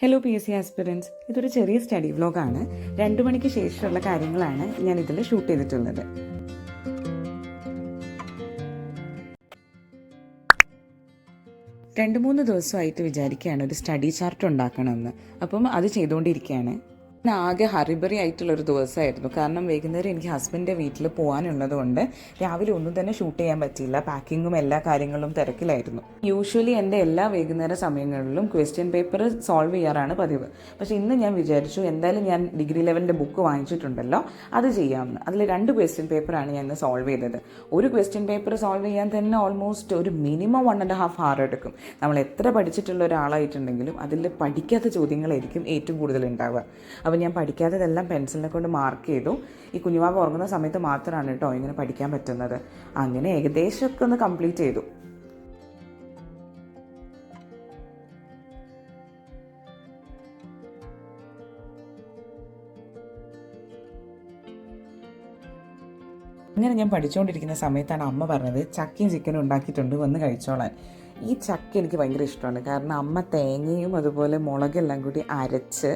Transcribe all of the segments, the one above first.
Hello P S C aspirants, ഇതൊരു ചെറിയ study വ്ലോഗാണ്. 2 മണിക്ക് ശേഷമുള്ള കാര്യങ്ങളാണ് ഞാൻ ഇതിൽ ഷൂട്ട് ചെയ്തിട്ടുള്ളത്. രണ്ട് മൂന്ന് ദിവസമായിട്ട് വിചാരിക്കുകയാണ് ഒരു സ്റ്റഡി ചാർട്ട് ഉണ്ടാക്കണമെന്ന്. അപ്പം അത് ചെയ്തുകൊണ്ടിരിക്കുകയാണ്. ആകെ ഹറിബറി ആയിട്ടുള്ളൊരു ദിവസമായിരുന്നു. കാരണം വൈകുന്നേരം എനിക്ക് ഹസ്ബൻഡിൻ്റെ വീട്ടിൽ പോകാനുള്ളത് കൊണ്ട് രാവിലെ ഒന്നും തന്നെ ഷൂട്ട് ചെയ്യാൻ പറ്റിയില്ല. പാക്കിങ്ങും എല്ലാ കാര്യങ്ങളും തിരക്കിലായിരുന്നു. യൂഷ്വലി എൻ്റെ എല്ലാ വൈകുന്നേര സമയങ്ങളിലും ക്വസ്റ്റ്യൻ പേപ്പർ സോൾവ് ചെയ്യാറാണ് പതിവ്. പക്ഷേ ഇന്ന് ഞാൻ വിചാരിച്ചു എന്തായാലും ഞാൻ ഡിഗ്രി ലെവലിൻ്റെ ബുക്ക് വാങ്ങിച്ചിട്ടുണ്ടല്ലോ, അത് ചെയ്യാമെന്ന്. അതിൽ 2 ക്വസ്റ്റ്യൻ പേപ്പറാണ് ഞാൻ ഇന്ന് സോൾവ് ചെയ്തത്. ഒരു ക്വസ്റ്റ്യൻ പേപ്പർ സോൾവ് ചെയ്യാൻ തന്നെ ഓൾമോസ്റ്റ് ഒരു മിനിമം 1.5 hour എടുക്കും. നമ്മൾ എത്ര പഠിച്ചിട്ടുള്ള ഒരാളായിട്ടുണ്ടെങ്കിലും അതിൽ പഠിക്കാത്ത ചോദ്യങ്ങളായിരിക്കും ഏറ്റവും കൂടുതൽ ഉണ്ടാവുക. അപ്പോൾ ഞാൻ പഠിക്കാത്തതെല്ലാം പെൻസിലിനെ കൊണ്ട് മാർക്ക് ചെയ്തു. ഈ കുഞ്ഞുവാവ ഉറങ്ങുന്ന സമയത്ത് മാത്രമാണ് കേട്ടോ ഇങ്ങനെ പഠിക്കാൻ പറ്റുന്നത്. അങ്ങനെ ഏകദേശമൊക്കെ ഒന്ന് കംപ്ലീറ്റ് ചെയ്തു. അങ്ങനെ ഞാൻ പഠിച്ചുകൊണ്ടിരിക്കുന്ന സമയത്താണ് അമ്മ പറഞ്ഞത് ചക്കയും ചിക്കനും ഉണ്ടാക്കിയിട്ടുണ്ട്, വന്ന് കഴിച്ചോളാൻ. ഈ ചക്ക എനിക്ക് ഭയങ്കര ഇഷ്ടമാണ്. കാരണം അമ്മ തേങ്ങയും അതുപോലെ മുളകെല്ലാം കൂടി അരച്ച്,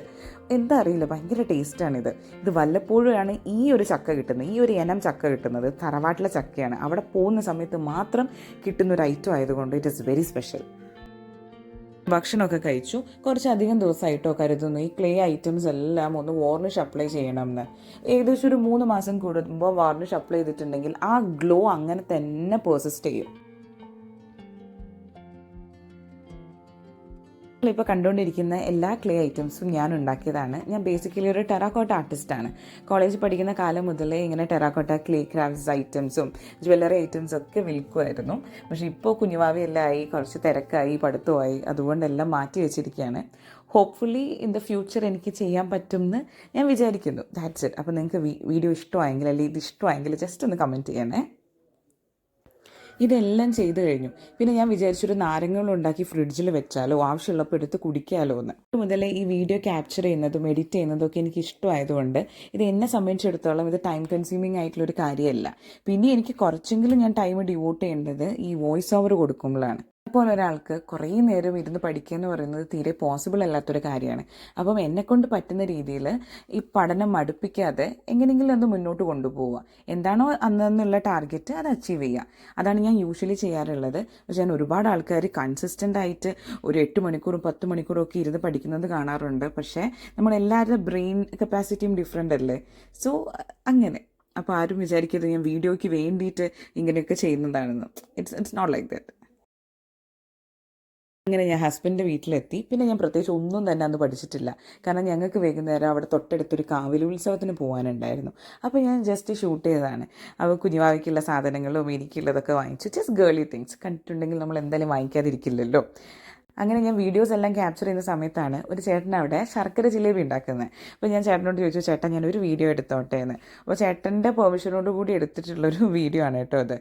എന്താ അറിയില്ല, ഭയങ്കര ടേസ്റ്റാണിത്. ഇത് വല്ലപ്പോഴുമാണ് ഈ ഒരു ചക്ക കിട്ടുന്നത്, ഈ ഒരു ഇനം ചക്ക കിട്ടുന്നത്. തറവാട്ടിലെ ചക്കയാണ്. അവിടെ പോകുന്ന സമയത്ത് മാത്രം കിട്ടുന്നൊരു ഐറ്റം ആയതുകൊണ്ട് ഇറ്റ് ഈസ് വെരി സ്പെഷ്യൽ. ഭക്ഷണമൊക്കെ കഴിച്ചു. കുറച്ചധികം ദിവസമായിട്ടോ കരുതുന്നു ഈ ക്ലേ ഐറ്റംസ് എല്ലാം ഒന്ന് വാർണിഷ് അപ്ലൈ ചെയ്യണമെന്ന്. ഏകദേശം ഒരു 3 മാസം കൂടുമ്പോൾ വാർണിഷ് അപ്ലൈ ചെയ്തിട്ടുണ്ടെങ്കിൽ ആ ഗ്ലോ അങ്ങനെ തന്നെ പെർസിസ്റ്റ് ചെയ്യും. ഇപ്പോൾ കണ്ടുകൊണ്ടിരിക്കുന്ന എല്ലാ ക്ലേ ഐറ്റംസും ഞാൻ ഉണ്ടാക്കിയതാണ്. ഞാൻ ബേസിക്കലി ഒരു ടെറാക്കോട്ട ആർട്ടിസ്റ്റാണ്. കോളേജിൽ പഠിക്കുന്ന കാലം മുതലേ ഇങ്ങനെ ടെറാക്കോട്ട ക്ലേ ക്രാഫ്റ്റ്സ് ഐറ്റംസും ജ്വല്ലറി ഐറ്റംസും ഒക്കെ വിൽക്കുമായിരുന്നു. പക്ഷേ ഇപ്പോൾ കുഞ്ഞുവാവിയെല്ലാം ആയി, കുറച്ച് തിരക്കായി, പഠിത്തമായി, അതുകൊണ്ടെല്ലാം മാറ്റി വെച്ചിരിക്കുകയാണ്. ഹോപ്പ്ഫുള്ളി ഇൻ ദ ഫ്യൂച്ചർ എനിക്ക് ചെയ്യാൻ പറ്റുമെന്ന് ഞാൻ വിചാരിക്കുന്നു. That's it. അപ്പോൾ നിങ്ങൾക്ക് വീഡിയോ ഇഷ്ടമായെങ്കിൽ അല്ലെങ്കിൽ ഇത് ഇഷ്ടമായെങ്കിൽ ജസ്റ്റ് ഒന്ന് കമൻറ്റ് ചെയ്യണേ. ഇതെല്ലാം ചെയ്ത് കഴിഞ്ഞു. പിന്നെ ഞാൻ വിചാരിച്ചൊരു നാരങ്ങളും ഉണ്ടാക്കി ഫ്രിഡ്ജിൽ വെച്ചാലോ, ആവശ്യമുള്ളപ്പോൾ എടുത്ത് കുടിക്കാമല്ലോ എന്ന്. മുതലേ ഈ വീഡിയോ ക്യാപ്ചർ ചെയ്യുന്നതും എഡിറ്റ് ചെയ്യുന്നതും ഒക്കെ എനിക്ക് ഇഷ്ടമായതുകൊണ്ട് ഇത് എന്നെ സംബന്ധിച്ചിടത്തോളം ഇത് ടൈം കൺസ്യൂമിങ് ആയിട്ടുള്ളൊരു കാര്യമല്ല. പിന്നെ എനിക്ക് കുറച്ചെങ്കിലും ഞാൻ ടൈം ഡിവോട്ട് ചെയ്യേണ്ടത് ഈ വോയിസ് ഓവർ കൊടുക്കുമ്പോഴാണ്. അപ്പോൾ ഒരാൾക്ക് കുറേ നേരം ഇരുന്ന് പഠിക്കുക എന്ന് പറയുന്നത് തീരെ പോസിബിൾ അല്ലാത്തൊരു കാര്യമാണ്. അപ്പം എന്നെക്കൊണ്ട് പറ്റുന്ന രീതിയിൽ ഈ പഠനം മടുപ്പിക്കാതെ എങ്ങനെയെങ്കിലും അത് മുന്നോട്ട് കൊണ്ടുപോവുക. എന്താണോ അന്നുള്ള ടാർഗറ്റ് അത് അച്ചീവ് ചെയ്യുക. അതാണ് ഞാൻ യൂഷ്വലി ചെയ്യാറുള്ളത്. പക്ഷേ ഞാൻ ഒരുപാട് ആൾക്കാർ കൺസിസ്റ്റൻ്റ് ആയിട്ട് ഒരു 8 മണിക്കൂറും 10 മണിക്കൂറും ഒക്കെ ഇരുന്ന് പഠിക്കുന്നത് കാണാറുണ്ട്. പക്ഷേ നമ്മളെല്ലാവരുടെ ബ്രെയിൻ കപ്പാസിറ്റിയും ഡിഫറെൻ്റ് അല്ലേ. സോ അങ്ങനെ. അപ്പോൾ ആരും വിചാരിക്കരുത് ഞാൻ വീഡിയോയ്ക്ക് വേണ്ടിയിട്ട് ഇങ്ങനെയൊക്കെ ചെയ്യുന്നതാണെന്ന്. It's not like that. അങ്ങനെ ഞാൻ ഹസ്ബൻഡിൻ്റെ വീട്ടിലെത്തി. പിന്നെ ഞാൻ പ്രത്യേകിച്ച് ഒന്നും തന്നെ അന്ന് പഠിച്ചിട്ടില്ല. കാരണം ഞങ്ങൾക്ക് വൈകുന്നേരം അവിടെ തൊട്ടടുത്തൊരു കാവിലുത്സവത്തിന് പോകാനുണ്ടായിരുന്നു. അപ്പോൾ ഞാൻ ജസ്റ്റ് ഷൂട്ട് ചെയ്തതാണ്. അപ്പോൾ കുഞ്ഞുവാവയ്ക്കുള്ള സാധനങ്ങളും എനിക്കുള്ളതൊക്കെ വാങ്ങിച്ചു. Just Gely things. കണ്ടിട്ടുണ്ടെങ്കിൽ നമ്മൾ എന്തായാലും വാങ്ങിക്കാതിരിക്കില്ലല്ലോ. അങ്ങനെ ഞാൻ വീഡിയോസ് എല്ലാം ക്യാപ്ചർ ചെയ്യുന്ന സമയത്താണ് ഒരു ചേട്ടൻ അവിടെ ശർക്കര ജിലേബി ഉണ്ടാക്കുന്നത്. അപ്പോൾ ഞാൻ ചേട്ടനോട് ചോദിച്ചു, ചേട്ടൻ ഞാനൊരു വീഡിയോ എടുത്തോട്ടെ എന്ന്. അപ്പോൾ ചേട്ടൻ്റെ പെർമിഷനോട് കൂടി എടുത്തിട്ടുള്ളൊരു വീഡിയോ ആണ് കേട്ടോ അത്.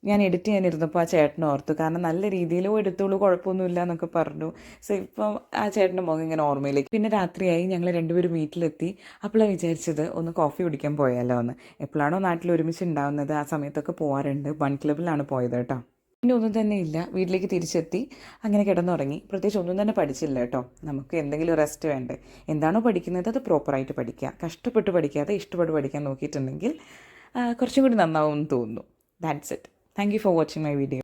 ഞാൻ എഡിറ്റ് ചെയ്യാനിരുന്നപ്പോൾ ആ ചേട്ടൻ ഓർത്തു. കാരണം നല്ല രീതിയിലും എടുത്തോളൂ, കുഴപ്പമൊന്നുമില്ല എന്നൊക്കെ പറഞ്ഞു. സോ ഇപ്പം ആ ചേട്ടൻ്റെ മുഖം ഇങ്ങനെ ഓർമ്മയിലേക്ക്. പിന്നെ രാത്രിയായി, ഞങ്ങൾ രണ്ടുപേരും വീട്ടിലെത്തി. അപ്പോഴാണ് വിചാരിച്ചത് ഒന്ന് കോഫി കുടിക്കാൻ പോയാലോ എന്ന്. എപ്പോഴാണോ നാട്ടിൽ ഒരുമിച്ച് ഉണ്ടാകുന്നത് ആ സമയത്തൊക്കെ പോകാറുണ്ട്. വൺ ക്ലബിലാണ് പോയത് കേട്ടോ. പിന്നെ ഒന്നും തന്നെ ഇല്ല. വീട്ടിലേക്ക് തിരിച്ചെത്തി, അങ്ങനെ കിടന്നുറങ്ങി. പ്രത്യേകിച്ച് ഒന്നും തന്നെ പഠിച്ചില്ല കേട്ടോ. നമുക്ക് എന്തെങ്കിലും റെസ്റ്റ് വേണ്ടേ. എന്താണോ പഠിക്കുന്നത് അത് പ്രോപ്പറായിട്ട് പഠിക്കുക. കഷ്ടപ്പെട്ട് പഠിക്കാതെ ഇഷ്ടപ്പെട്ട് പഠിക്കാൻ നോക്കിയിട്ടുണ്ടെങ്കിൽ കുറച്ചും കൂടി നന്നാവും എന്ന് തോന്നുന്നു. That's it. Thank you for watching my video.